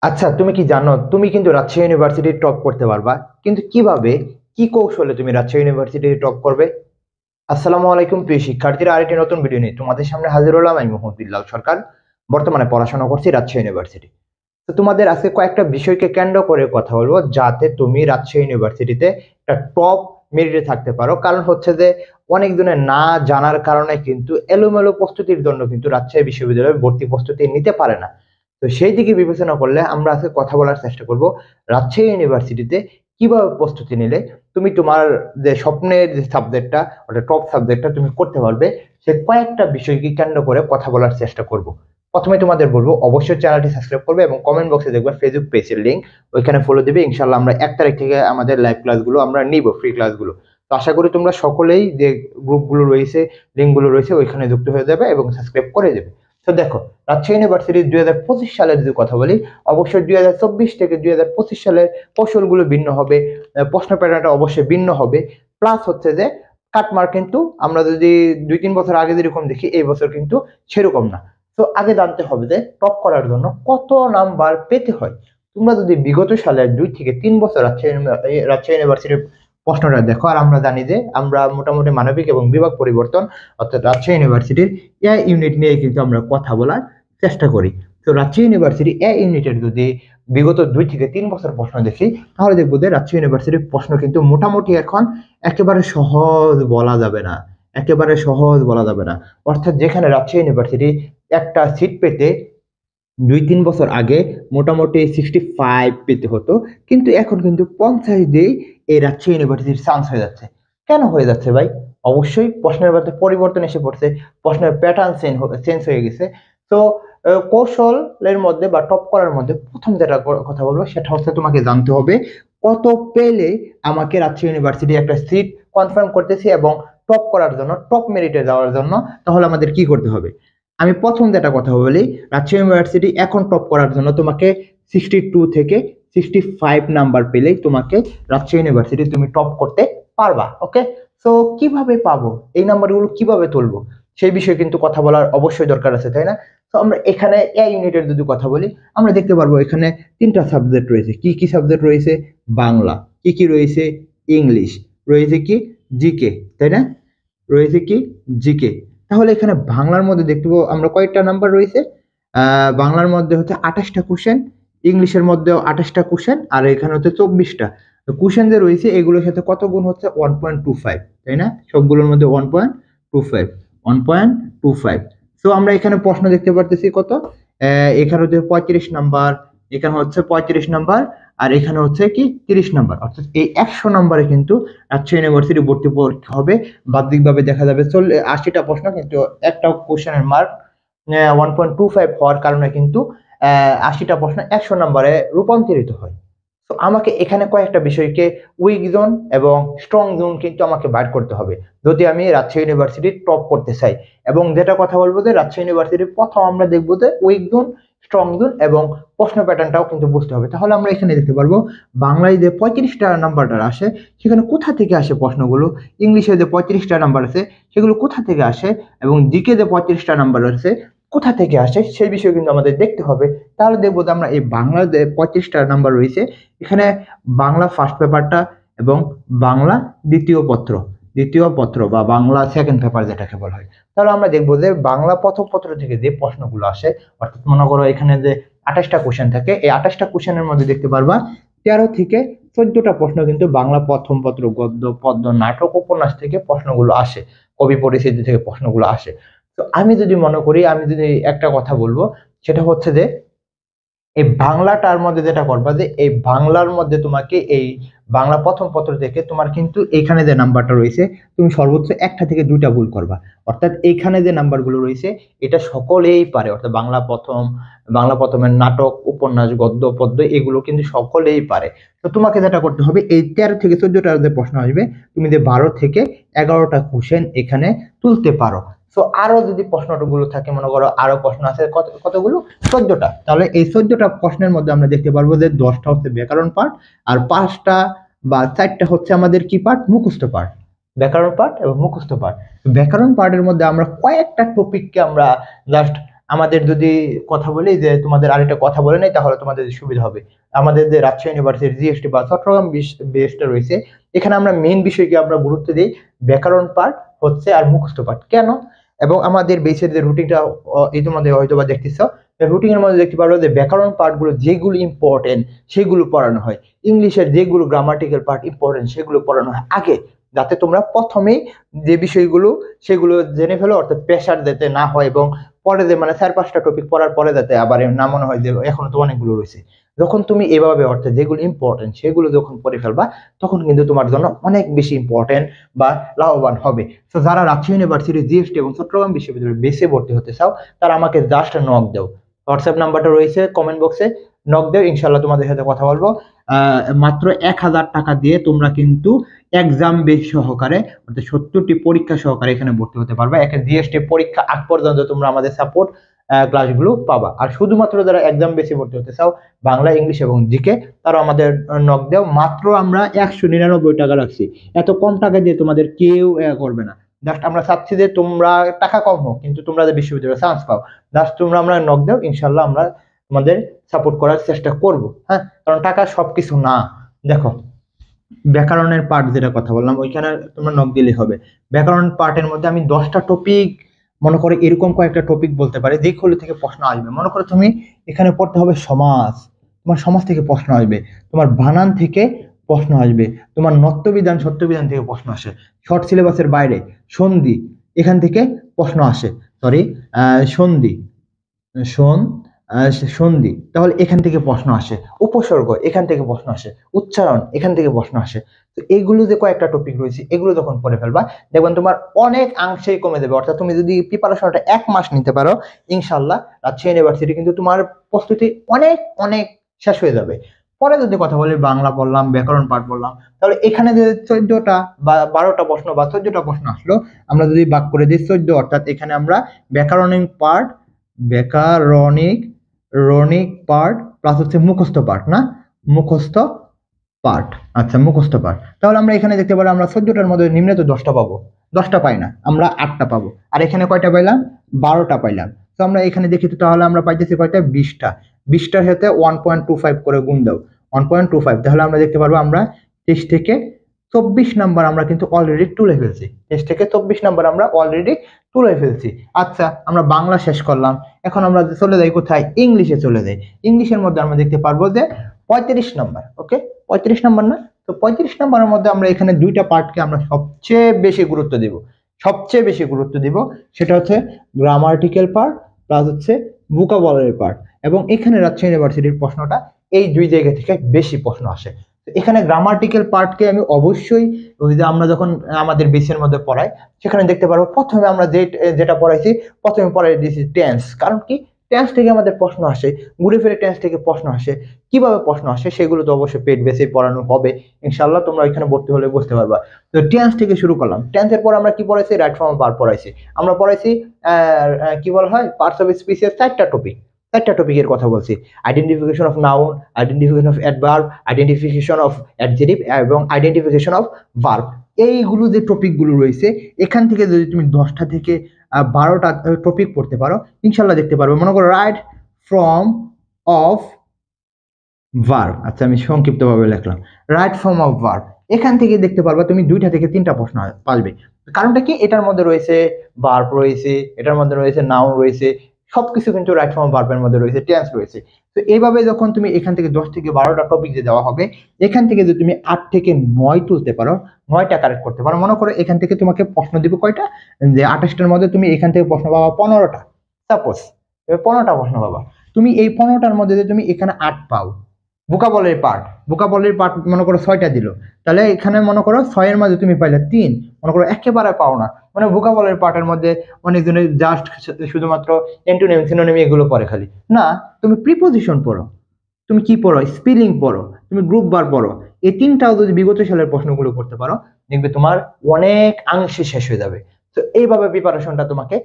আচ্ছা, তুমি কি জানো তুমি কিন্তু রাজশাহী ইউনিভার্সিটি টপ করতে পারবা? কিন্তু কিভাবে, কি কৌশলে তুমি রাজশাহী ইউনিভার্সিটি টপ করবে? আসসালামু আলাইকুম প্রিয় শিক্ষার্থীরা, আরেকটি নতুন ভিডিও নিয়ে তোমাদের সামনে হাজির হলাম। আমি মোহাম্মদ বিল্লাল সরকার, বর্তমানে পড়াশোনা করছি রাজশাহী ইউনিভার্সিটি। তো তোমাদের আজকে কয়েকটা বিষয়কে কেন্দ্র করে কথা বলবো, যাতে তুমি রাজশাহী ইউনিভার্সিটিতে একটা টপ মেরিটে থাকতে পারো। কারণ হচ্ছে যে অনেকজনের না জানার কারণে কিন্তু এলোমেলো প্রস্তুতির জন্য কিন্তু রাজশাহী বিশ্ববিদ্যালয়ে ভর্তি প্রস্তুতি নিতে পারে না। তো সেই দিকে বিবেচনা করলে আমরা আজকে কথা বলার চেষ্টা করব রাজশাহী ইউনিভার্সিটিতে কিভাবে প্রস্তুতি নিলে তুমি তোমার যে স্বপ্নের যে সাবজেক্টটা, ওটা টপ সাবজেক্টটা তুমি করতে পারবে। সে কয়েকটা বিষয়কে কেন্দ্র করে কথা বলার চেষ্টা করব। প্রথমে তোমাদের বলবো অবশ্যই চ্যানেলটি সাবস্ক্রাইব করবে এবং কমেন্ট বক্সে দেখবে ফেসবুক পেজের লিঙ্ক, ওইখানে ফলো দিবে। ইনশাল্লাহ আমরা 1 তারিখ থেকে আমাদের লাইভ ক্লাসগুলো আমরা নিব, ফ্রি ক্লাসগুলো। তো আশা করি তোমরা সকলেই যে গ্রুপগুলো রয়েছে, লিঙ্কগুলো রয়েছে, ওইখানে যুক্ত হয়ে যাবে এবং সাবস্ক্রাইব করে দেবে। তো দেখো, রাজশাহী ইউনিভার্সিটির 2025 সালের যদি কথা বলি, অবশ্যই 2024 থেকে 2025 সালের কৌশলগুলো ভিন্ন হবে, প্রশ্ন প্যাটার্নটা অবশ্যই ভিন্ন হবে। প্লাস হচ্ছে যে কাটমার্ক কিন্তু আমরা যদি 2-3 বছর আগে যেরকম দেখি, এই বছর কিন্তু সেরকম না। তো আগে জানতে হবে যে টপ করার জন্য কত নাম্বার পেতে হয়। তোমরা যদি বিগত সালের 2 থেকে 3 বছর রাজশাহী ইউনিভার্সিটির প্রশ্নটা দেখো, আর আমরা জানি যে আমরা মোটামুটি মানবিক এবং বিভাগ পরিবর্তন অর্থাৎ রাজশাহী ইউনিভার্সিটির এ ইউনিট নিয়ে কিন্তু আমরা কথা বলার চেষ্টা করি। তো রাজশাহী ইউনিভার্সিটি এ ইউনিটের যদি বিগত 2 থেকে 3 বছর প্রশ্ন দেখি, তাহলে দেখবো যে রাজশাহী ইউনিভার্সিটির প্রশ্ন কিন্তু মোটামুটি এখন একেবারে সহজ বলা যাবে না, একেবারে সহজ বলা যাবে না। অর্থাৎ যেখানে রাজশাহী ইউনিভার্সিটি একটা সিট পেতে 2-3 বছর আগে মোটামুটি 65 পেতে হতো, কিন্তু এখন কিন্তু 50 দিয়েই এই রাজশাহী ইউনিভার্সিটির চান্স হয়ে যাচ্ছে। কেন হয়ে যাচ্ছে ভাই? অবশ্যই প্রশ্নের মধ্যে পরিবর্তন এসে পড়ছে, প্রশ্নের প্যাটার্ন চেঞ্জ হয়ে গেছে। তো কৌশলের মধ্যে বা টপ করার মধ্যে প্রথম যেটা কথা বলবো সেটা হচ্ছে তোমাকে জানতে হবে কত পেলে আমাকে রাজশাহী ইউনিভার্সিটি একটা সিট কনফার্ম করতেছি এবং টপ করার জন্য, টপ মেরিটে যাওয়ার জন্য তাহলে আমাদের কি করতে হবে। আমি প্রথম যেটা কথা বলি, রাজশাহী ইউনিভার্সিটি এখন টপ করার জন্য তোমাকে 62 থেকে 65 নাম্বার পেলেই তোমাকে রাজশাহী ইউনিভার্সিটি তুমি টপ করতে পারবা। ওকে, তো কিভাবে পাবো, এই নাম্বারগুলো কিভাবে তুলবো, সেই বিষয়ে কিন্তু কথা বলার অবশ্যই দরকার আছে, তাই না? তো আমরা এখানে এ ইউনিটের যদি কথা বলি, আমরা দেখতে পারবো এখানে 3টা সাবজেক্ট রয়েছে। কি কি সাবজেক্ট রয়েছে? বাংলা, কি কি রয়েছে? ইংলিশ, রয়েছে কি জিকে, তাই না? রয়েছে কি জিকে। তাহলে এখানে বাংলার মধ্যে দেখতে পাবো আমরা কয়টা নাম্বার রয়েছে। বাংলার মধ্যে হচ্ছে 28টা কোশ্চেন, ইংলিশের মধ্যেও 28টা কোশ্চেন, আর এখানে হচ্ছে 24টা। তো কোশ্চেন যে রয়েছে এগুলোর সাথে কত গুণ হচ্ছে? 1.25, তাই না? সবগুলোর মধ্যে 1.25, 1.25। তো আমরা এখানে প্রশ্ন দেখতে পারতেছি কত, এখানে হচ্ছে 35 নাম্বার, এখানে হচ্ছে 35 নাম্বার, আর এখানে হচ্ছে কি 30 নাম্বার। অর্থাৎ এই 100 নাম্বারে কিন্তু রাজশাহী ইউনিভার্সিটি ভর্তি পরীক্ষা হবে। বাহ্যিকভাবে দেখা যাবে 80টা প্রশ্ন, কিন্তু একটা কোশ্চেনের মার্ক 1.25 হওয়ার কারণে কিন্তু 80টা প্রশ্ন 100 নাম্বারে রূপান্তরিত হয়। তো আমাকে এখানে কয়েকটা বিষয়কে উইক জোন এবং স্ট্রং জোন কিন্তু আমাকে বাইর করতে হবে যদি আমি রাজশাহী ইউনিভার্সিটি টপ করতে চাই। এবং যেটা কথা বলবো যে রাজশাহী ইউনিভার্সিটির প্রথম আমরা দেখবো যে উইক জোন, স্ট্রং জোন এবং প্রশ্ন প্যাটার্নটাও কিন্তু বুঝতে হবে। তাহলে আমরা এখানে দেখতে পারবো বাংলায় যে 35টা নাম্বারটা আসে সেখানে কোথা থেকে আসে প্রশ্নগুলো, ইংলিশে যে 35টা নাম্বার আছে সেগুলো কোথা থেকে আসে, এবং জিকে যে 35টা নাম্বার আছে কোথা থেকে আসে, সেই বিষয়ে কিন্তু আমাদের দেখতে হবে। তাহলে দেখবো যে আমরা এই বাংলার যে 35টা নাম্বার রয়েছে, এখানে বাংলা ফার্স্ট পেপারটা এবং বাংলা দ্বিতীয় পত্র বা বাংলা সেকেন্ড পেপার যেটাকে বলা হয়, তাহলে আমরা দেখবো যে বাংলা প্রথম পত্র থেকে যে প্রশ্নগুলো আসে, অর্থাৎ মনে করো এখানে যে 28টা কোশ্চেন থাকে, এই 28টা কোশ্চেনের মধ্যে দেখতে পারবা 13 থেকে 14টা প্রশ্ন কিন্তু বাংলা প্রথম পত্র, গদ্য, পদ্য, নাটক, উপন্যাস থেকে প্রশ্নগুলো আসে, কবি পরিচিতি থেকে প্রশ্নগুলো আসে। তো আমি যদি মনে করি, আমি যদি একটা কথা বলবো, সেটা হচ্ছে যে এই বাংলাটার মধ্যে যেটা করবা যে এই বাংলার মধ্যে তোমাকে এই বাংলা প্রথম পত্র থেকে তোমার কিন্তু এখানে যে নাম্বারটা রয়েছে তুমি সর্বোচ্চ 1টা থেকে 2টা ভুল করবা। অর্থাৎ এইখানে যে নাম্বারগুলো রয়েছে এটা সকলেই পারে, অর্থাৎ বাংলা প্রথমের নাটক, উপন্যাস, গদ্য, পদ্য এগুলো কিন্তু সকলেই পারে। তো তোমাকে যেটা করতে হবে, এই 13 থেকে 14টা যে প্রশ্ন আসবে তুমি যে 12 থেকে 11টা কোশ্চেন এখানে তুলতে পারো। তো আরো যদি প্রশ্নগুলো থাকে, মনে করো আরো প্রশ্ন আছে কতগুলো, 14টা, তাহলে এই 14টা প্রশ্নের মধ্যে আমরা দেখতে পারবো যে 10টা হচ্ছে ব্যাকরণ পার্ট, আর 5টা বা 4টা হচ্ছে আমাদের কি পার্ট? মুখস্থ পার্ট। ব্যাকরণ পার্ট এবং মুখস্থ পার্ট। ব্যাকরণ পার্টের মধ্যে আমরা কয়েকটা টপিককে আমরা জাস্ট আমাদের যদি কথা বলি যে তোমাদের আরেকটা কথা বলে নেই তাহলে তোমাদের সুবিধা হবে। আমাদের যে রাজশাহী ইউনিভার্সিটি জিএসটি বা চট্টগ্রাম বেসটা রয়েছে, এখানে আমরা মেইন বিষয়কে আমরা গুরুত্ব দিই ব্যাকরণ পার্ট হচ্ছে আর মুখস্থ পার্ট। কেন? এবং আমাদের বেসের যে রুটিনটা ইতিমধ্যে হয়তো বা দেখতেছ, রুটিনের মধ্যে দেখতে পারো যে ব্যাকরণ পার্টগুলো যেগুলো ইম্পর্টেন্ট সেগুলো পড়ানো হয়, ইংলিশের যেগুলো গ্রামাটিক্যাল পার্ট ইম্পর্টেন্ট সেগুলো পড়ানো হয় আগে, যাতে তোমরা প্রথমেই যে বিষয়গুলো সেগুলো জেনে ফেলো, অর্থাৎ প্রেশার যাতে না হয় এবং পরে যে মানে 4-5টা টপিক পড়ার পরে যাতে আবার না মনে হয় যে এখনো তো অনেকগুলো রয়েছে। যখন তুমি এভাবে অর্থাৎ যেগুলো ইম্পর্টেন্ট সেগুলো যখন পড়ে ফেলবা তখন কিন্তু তোমার জন্য অনেক বেশি ইম্পর্টেন্ট বা লাভবান হবে। তো যারা রাজশাহী ইউনিভার্সিটি জিএসটি এবং চট্টগ্রাম বিশ্ববিদ্যালয়ে বেসে ভর্তি হতে চাও তারা আমাকে জাস্ট নক দাও, হোয়াটসঅ্যাপ নাম্বারটা রয়েছে কমেন্ট বক্সে, নক দাও, ইনশাল্লাহ তোমাদের সাথে কথা বলবো। মাত্র 1000 টাকা দিয়ে তোমরা কিন্তু এক্সাম বেস সহকারে অর্থাৎ 70টি পরীক্ষা সহকারে এখানে ভর্তি হতে পারবে। একটা জিএসটি পরীক্ষা আগ পর্যন্ত তোমরা আমাদের সাপোর্ট ক্লাসগুলো পাবা। আর শুধুমাত্র যারা এক্সাম বেসে ভর্তি হতে চাও বাংলা, ইংলিশ এবং জিকে, তারা আমাদের নক দাও। মাত্র আমরা 199 টাকা রাখছি, এত কম টাকা দিয়ে তোমাদের কেউ করবে না। জাস্ট আমরা চাচ্ছি যে তোমরা টাকা কম হোক কিন্তু তোমরা যে বিশ্ববিদ্যালয়ে চান্স পাও, জাস্ট তোমরা আমরা নক দাও, ইনশাল্লাহ আমরা তোমাদের সাপোর্ট করার চেষ্টা করব। হ্যাঁ, কারণ টাকা সবকিছু না। দেখো ব্যাকরণের পার্ট যেটা কথা বললাম ওইখানে তোমরা নক দিলে হবে। ব্যাকরণ পার্টের মধ্যে আমি 10টা টপিক মনে করে এরকম কয়েকটা টপিক বলতে পারি যেগুলো থেকে প্রশ্ন আসবে। মনে করো তুমি এখানে পড়তে হবে সমাজ, তোমার সমাজ থেকে প্রশ্ন আসবে, তোমার বানান থেকে প্রশ্ন আসবে, তোমার নত্যবিধান সত্যবিধান থেকে প্রশ্ন আসে, শর্ট সিলেবাসের বাইরে সন্ধি এখান থেকে প্রশ্ন আসে, সরি সন্ধি সন্ধি তাহলে এখান থেকে প্রশ্ন আসে, উপসর্গ এখান থেকে প্রশ্ন আসে, উচ্চারণ এখান থেকে প্রশ্ন আসে। তো এইগুলো যে কয়েকটা টপিক রয়েছে এগুলো যখন পড়ে ফেলবা দেখবেন তোমার অনেক অংশেই কমে যাবে। অর্থাৎ তুমি যদি প্রিপারেশনটা 1 মাস নিতে পারো ইনশাল্লাহ রাজশাহী ইউনিভার্সিটি কিন্তু তোমার প্রস্তুতি অনেক অনেক শেষ হয়ে যাবে। পরে যদি কথা বলি বাংলা বললাম, ব্যাকরণ পাঠ বললাম, তাহলে এখানে যে 14টা বা 12টা প্রশ্ন বা 14টা প্রশ্ন আসলো, আমরা যদি ভাগ করে দিই 14, অর্থাৎ এখানে আমরা ব্যাকরণিক পার্ট, রনিক পার্ট প্লাস হচ্ছে মুখস্থ পার্ট, না মুখস্থ পার্ট, আচ্ছা মুখস্থ পার্ট। তাহলে আমরা এখানে দেখতে পারো আমরা 14টার মধ্যে নিম্নে তো 10টা পাবো, 10টা পাই না, আমরা 8টা পাবো। আর এখানে কয়টা পাইলাম? 12টা পাইলাম। তো আমরা এখানে দেখি তো তাহলে আমরা পাইতেছি কয়টা? 20টা। 20টার সাথে 1.25 করে গুণ দাও, 1.25, তাহলে আমরা দেখতে পারবো আমরা 23 থেকে 24 নাম্বার আমরা কিন্তু অলরেডি তুলে ফেলছি। 23 থেকে 24 নাম্বার আমরা অলরেডি তুলে ফেলছি। আচ্ছা আমরা বাংলা শেষ করলাম, এখন আমরা চলে যাই কোথায়? ইংলিশে চলে যাই। ইংলিশের মধ্যে আমরা দেখতে পারবো যে 35 নাম্বার, ওকে 35 নাম্বার না? তো 35 নাম্বারের মধ্যে আমরা এখানে 2টা পার্টকে আমরা সবচেয়ে বেশি গুরুত্ব দিব, সেটা হচ্ছে গ্রামাটিক্যাল পার্ট প্লাস হচ্ছে ভোকাবুলারি পার্ট। এবং এখানে রাজশাহী ইউনিভার্সিটির প্রশ্নটা এই 2 জায়গা থেকে বেশি প্রশ্ন আসে। এখানে গ্রামাটিক্যাল পার্টকে আমি অবশ্যই আমরা যখন আমাদের বেসের মধ্যে পড়াই সেখানে দেখতে পারবো প্রথমে আমরা যেটা পড়াইছি, প্রথমে পড়াই দিয়েছি টেন্স। কারণ কি? টেন্স থেকে আমাদের প্রশ্ন আসে, ঘুরে ফিরে টেন্স থেকে প্রশ্ন আসে। কিভাবে প্রশ্ন আসে সেগুলো তো অবশ্যই পেড বেসে পড়ানো হবে, ইনশাল্লাহ তোমরা এখানে ভর্তি হলে বুঝতে পারবা। তো টেন্স থেকে শুরু করলাম, টেন্সের পর আমরা কি পড়াইছি? রাইট ফর্ম অফ ভার্ব পড়াইছি। আমরা পড়াইছি কি বলা হয় পার্টস অফ স্পিচের 4টা টপিকের কথা বলছি, identification of noun, identification of adverb, identification of adjective এবং আইডেন্টিফিকেশন অফ ভার্ব। এইগুলো যে টপিকগুলো রয়েছে এখান থেকে যদি তুমি 10টা থেকে 12টা টপিক পড়তে পারো ইনশাল্লাহ দেখতে পারবে। মনে করো রাইট ফর্ম অফ ভার্ব, আচ্ছা আমি সংক্ষিপ্তভাবে লিখলাম রাইট ফর্ম অফ ভার্ব, এখান থেকে দেখতে পারবা তুমি 2টা থেকে 3টা প্রশ্ন পারবে। কারণটা কি? এটার মধ্যে রয়েছে ভার্ব রয়েছে, এটার মধ্যে রয়েছে নাউন রয়েছে, সবকিছু কিন্তু রাইট ফর্ম ভার্বের মধ্যে রয়েছে, টেন্স রয়েছে। তো এইভাবে যখন তুমি এখান থেকে 10 থেকে 12টা টপিক যে দেওয়া হবে এখান থেকে যদি তুমি 8 থেকে 9 তুলতে পারো, 9টা কারেক্ট করতে পারো, মনে করো এখান থেকে তোমাকে প্রশ্ন দিব কয়টা? যে 28টার মধ্যে তুমি এখান থেকে প্রশ্ন পাবা 15টা, সাপোজ 15টা প্রশ্ন পাবা। তুমি এই 15টার মধ্যে যদি তুমি এখানে 8 পাও, ভোকাবুলারি পার্ট মনে করো 6টা দিল, তাহলে এখানে মনে করো 6 এর মধ্যে তুমি পাইলে 3, মনে করো একেবারে পাও না। মানে ভোকাবুলারি পার্টের মধ্যে অনেকজনে জাস্ট শুধুমাত্র অ্যান্টোনিম সিনোনিম এগুলো পড়ে খালি না, তুমি প্রিপোজিশন পড়ো, তুমি কি পড়ো? স্পেলিং পড়ো, তুমি গ্রুপ বার পড়ো। এই 3টাও যদি বিগত সালের প্রশ্নগুলো করতে পারো দেখবে তোমার অনেক অংশে শেষ হয়ে যাবে। তো এইভাবে প্রিপারেশনটা তোমাকে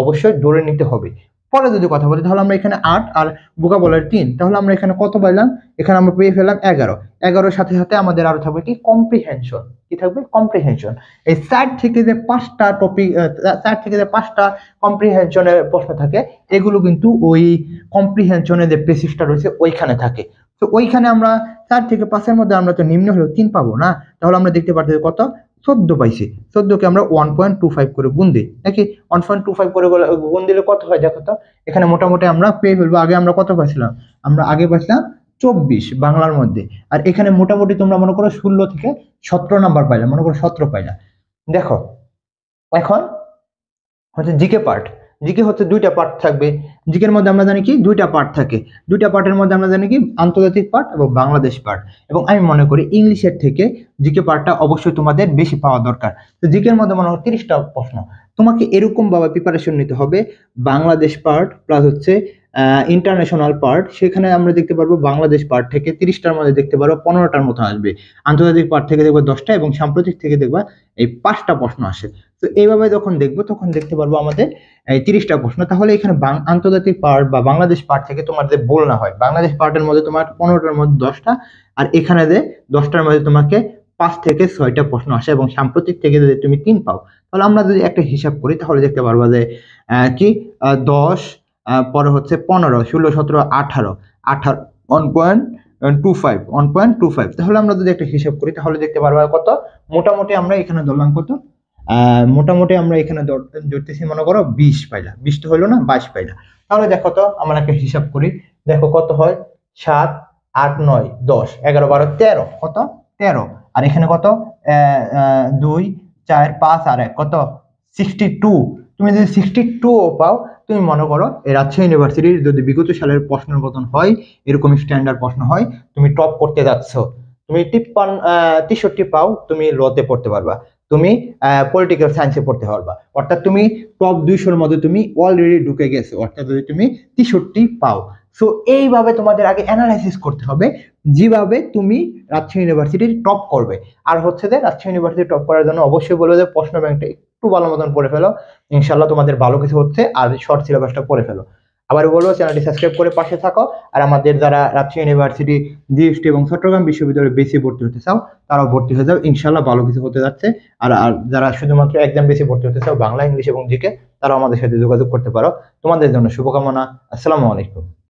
অবশ্যই ধরে নিতে হবে। পরে যদি কথা বলি তাহলে আমরা এখানে 8 আর ভোকাবুলারি 3, তাহলে আমরা এখানে কত পাইলাম? এখানে আমরা পেয়ে ফেললাম 11। 11 সাথে সাথে আমাদের আরো থাকবে কি কম্প্রিহেনশন। কি থাকবে? কম্প্রিহেনশন। এই 4 থেকে যে 5টা টপিক, 4 থেকে যে 5টা কম্প্রিহেনশনের প্রশ্ন থাকে, এগুলো কিন্তু ওই কম্প্রিহেনশনের যে পেসিসটা রয়েছে ওইখানে থাকে। তো ওইখানে আমরা 4 থেকে 5 এর মধ্যে আমরা তো নিম্ন হলেও 3 পাবো না, তাহলে আমরা দেখতে পাচ্ছি কত 14 পাইছি। 14 কে আমরা 1.25 করে গুণ দিই নাকি 1.25 করে গুণ দিলে কত হয় দেখো তো। এখানে মোটামুটি আমরা পেয়ে ফেলবো। আগে আমরা কত পাইছিলাম? আমরা আগে পাইছিলাম 24 বাংলার মধ্যে, আর এখানে মোটামুটি তোমরা মনে করো 16 থেকে 17 নাম্বার পাইলা, মনে করো 17 পাইলা। দেখো এখন হচ্ছে জিকে পার্ট। জিকে হচ্ছে 2টা পার্ট থাকবে। জিকের মধ্যে আমরা জানি কি 2টা পার্ট থাকে। 2টা পার্টের মধ্যে আমরা জানি কি আন্তর্জাতিক পার্ট এবং বাংলাদেশ পার্ট। এবং আমি মনে করি ইংলিশের থেকে জিকে পার্টটা অবশ্যই তোমাদের বেশি পাওয়া দরকার। তো জিকের মধ্যে মনে করো 30টা প্রশ্ন। তোমাকে এরকম ভাবে প্রিপারেশন নিতে হবে, বাংলাদেশ পার্ট প্লাস হচ্ছে ইন্টারন্যাশনাল পার্ট। সেখানে আমরা দেখতে পারবো বাংলাদেশ পার্ট থেকে 30টার মধ্যে দেখতে পারবো 15টার মতো আসবে, আন্তর্জাতিক পার্ট থেকে দেখবো 10টা, এবং সাম্প্রতিক থেকে দেখবা এই 5টা প্রশ্ন আসে। তো এইভাবে যখন দেখবো তখন দেখতে পারবো আমাদের এই 30টা প্রশ্ন। তাহলে এখানে আন্তর্জাতিক পার্ট বা বাংলাদেশ পার্ট থেকে তোমার যে বল না হয়, বাংলাদেশ পার্টের মধ্যে তোমার 15টার মধ্যে 10টা, আর এখানে যে 10টার মধ্যে তোমাকে 5 থেকে 6টা প্রশ্ন আসে, এবং সাম্প্রতিক থেকে যদি তুমি 3 পাও, তাহলে আমরা যদি একটা হিসাব করি তাহলে দেখতে পারবো যে কি 10 পরে হচ্ছে 15, 16, 17, 18, 1.25, তাহলে আমরা যদি একটা হিসাব করি তাহলে দেখতে পারবো কত। মোটামুটি আমরা এখানে ধরলাম কত, মোটামুটি আমরা এখানে ধরতেছি মনে করো 20 পাইলা, 20 তো হলো না, 22 পাইলা। তাহলে দেখো তো আমরা একটা হিসাব করি, দেখো কত হয়, 7, 8, 9, 10, 11, 12, 13, কত 13, আর এখানে কত 2, 4, 5 আর 1 কত 62। তুমি যদি 62 পাও, তুমি মনে করো এই রাজশাহী ইউনিভার্সিটির যদি বিগত সালের প্রশ্নের মতন হয়, এরকম স্ট্যান্ডার্ড প্রশ্ন হয়, তুমি টপ করতে যাচ্ছ। তুমি 63 পাও, তুমি লতে পড়তে পারবা, তুমি পলিটিক্যাল সায়েন্সে পড়তে পারবা, অর্থাৎ তুমি টপ 200-র মধ্যে তুমি অলরেডি ঢুকে গেছো, অর্থাৎ যদি তুমি 63 পাও। সো এইভাবে তোমাদের আগে অ্যানালাইসিস করতে হবে যেভাবে তুমি রাজশাহী ইউনিভার্সিটির টপ করবে। আর হচ্ছে যে রাজশাহী ইউনিভার্সিটি টপ করার জন্য অবশ্যই বলবো যে প্রশ্ন ব্যাংকটা একটু ভালো মতন পড়ে ফেলো, ইনশাল্লাহ তোমাদের ভালো কিছু হচ্ছে। আর শর্ট সিলেবাসটা পড়ে ফেলো। আবার বলবো চ্যানেলটি সাবস্ক্রাইব করে পাশে থাকো। আর আমাদের যারা রাজশাহী ইউনিভার্সিটি, জিএসটি এবং চট্টগ্রাম বিশ্ববিদ্যালয়ে বেশি ভর্তি হতে চাও, তারাও ভর্তি হয়ে যাও, ইনশাল্লাহ ভালো কিছু হতে যাচ্ছে। আর যারা শুধুমাত্র এক্সাম বেশি ভর্তি হতে চাও, বাংলা, ইংলিশ এবং জিকে, তারাও আমাদের সাথে যোগাযোগ করতে পারো। তোমাদের জন্য শুভকামনা। আসসালামু আলাইকুম।